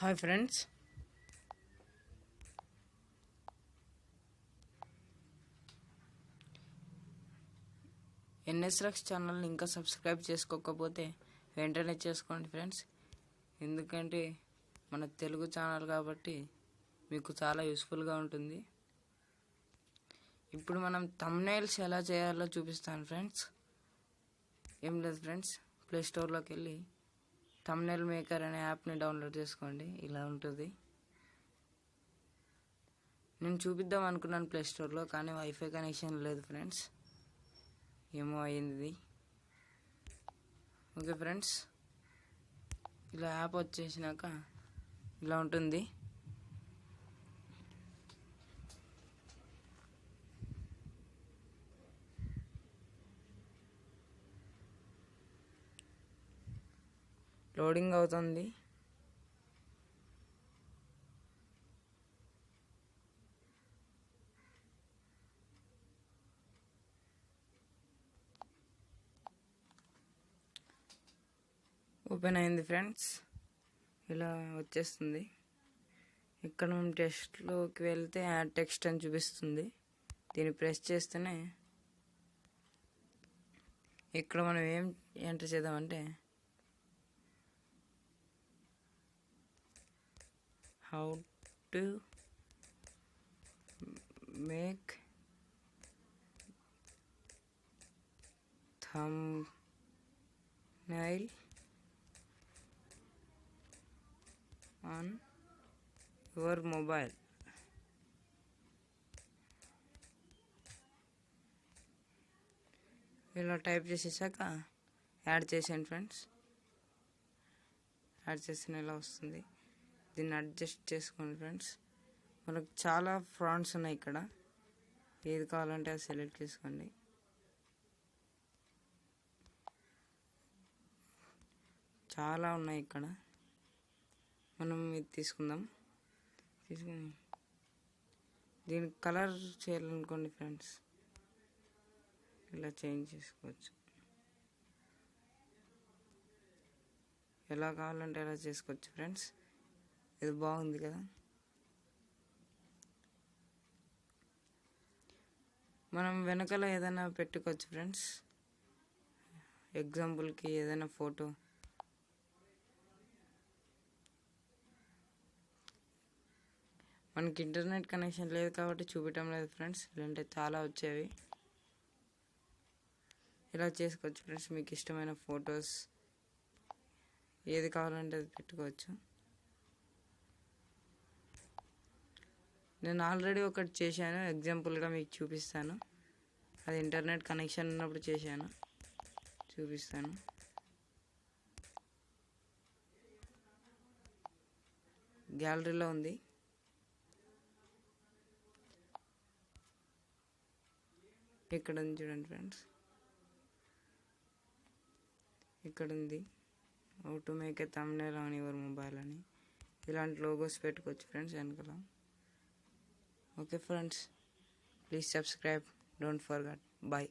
Hi friends, ఎన్ఎస్రక్స్ ఛానల్ని ఇంకా subscribe చేసుకోకపోతే వెంటనే చేసుకోండి ఫ్రెండ్స్. ఎందుకంటే మన తెలుగు ఛానల్ కాబట్టి మీకు చాలా యూస్ఫుల్గా ఉంటుంది. ఇప్పుడు మనం థంబ్నెయిల్స్ ఎలా చేయాలో చూపిస్తాను ఫ్రెండ్స్. ఏం లేదు ఫ్రెండ్స్, ప్లేస్టోర్లోకి వెళ్ళి థంబ్నెయిల్ మేకర్ అనే యాప్ని డౌన్లోడ్ చేసుకోండి. ఇలా ఉంటుంది. నేను చూపిద్దాం అనుకున్నాను ప్లేస్టోర్లో, కానీ వైఫై కనెక్షన్ లేదు ఫ్రెండ్స్. ఏమో అయింది. ఓకే ఫ్రెండ్స్, ఇలా యాప్ వచ్చేసినాక ఇలా ఉంటుంది. లోడింగ్ అవుతుంది. ఓపెన్ అయింది ఫ్రెండ్స్. ఇలా వచ్చేస్తుంది. ఇక్కడ మనం టెక్స్ట్లోకి వెళ్తే యాడ్ టెక్స్ట్ అని చూపిస్తుంది. దీన్ని ప్రెస్ చేస్తేనే ఇక్కడ మనం ఏం ఎంటర్ చేద్దామంటే how to make thumbnail on your mobile. ఇలా టైప్ చేసేసాక యాడ్ చేసాను ఫ్రెండ్స్. యాడ్ చేసిన ఇలా వస్తుంది. దీన్ని అడ్జస్ట్ చేసుకోండి ఫ్రెండ్స్. మనకు చాలా ఫ్రాంట్స్ ఉన్నాయి. ఇక్కడ ఏది కావాలంటే అది సెలెక్ట్ చేసుకోండి. చాలా ఉన్నాయి ఇక్కడ. మనం ఇది తీసుకుందాం. తీసుకుని దీనికి కలర్ చేయాలనుకోండి ఫ్రెండ్స్, ఇలా చేంజ్ చేసుకోవచ్చు. ఎలా కావాలంటే ఎలా చేసుకోవచ్చు ఫ్రెండ్స్. ఇది బాగుంది కదా. మనం వెనకాల ఏదైనా పెట్టుకోవచ్చు ఫ్రెండ్స్. ఎగ్జాంపుల్కి ఏదైనా ఫోటో, మనకి ఇంటర్నెట్ కనెక్షన్ లేదు కాబట్టి చూపించడం లేదు ఫ్రెండ్స్, లేదంటే చాలా వచ్చేవి. ఇలా చేసుకోవచ్చు ఫ్రెండ్స్. మీకు ఇష్టమైన ఫొటోస్ ఏది కావాలంటే అది పెట్టుకోవచ్చు. నేను ఆల్రెడీ ఒకటి చేశాను, ఎగ్జాంపుల్గా మీకు చూపిస్తాను. అది ఇంటర్నెట్ కనెక్షన్ ఉన్నప్పుడు చేశాను, చూపిస్తాను. గ్యాలరీలో ఉంది. ఇక్కడ ఉంది చూడండి ఫ్రెండ్స్. ఇక్కడ ఉంది how to make a thumbnail on your mobile అని. ఇలాంటి లోగోస్ పెట్టుకోవచ్చు ఫ్రెండ్స్ వెనకాల. Okay friends, please subscribe, don't forget. Bye.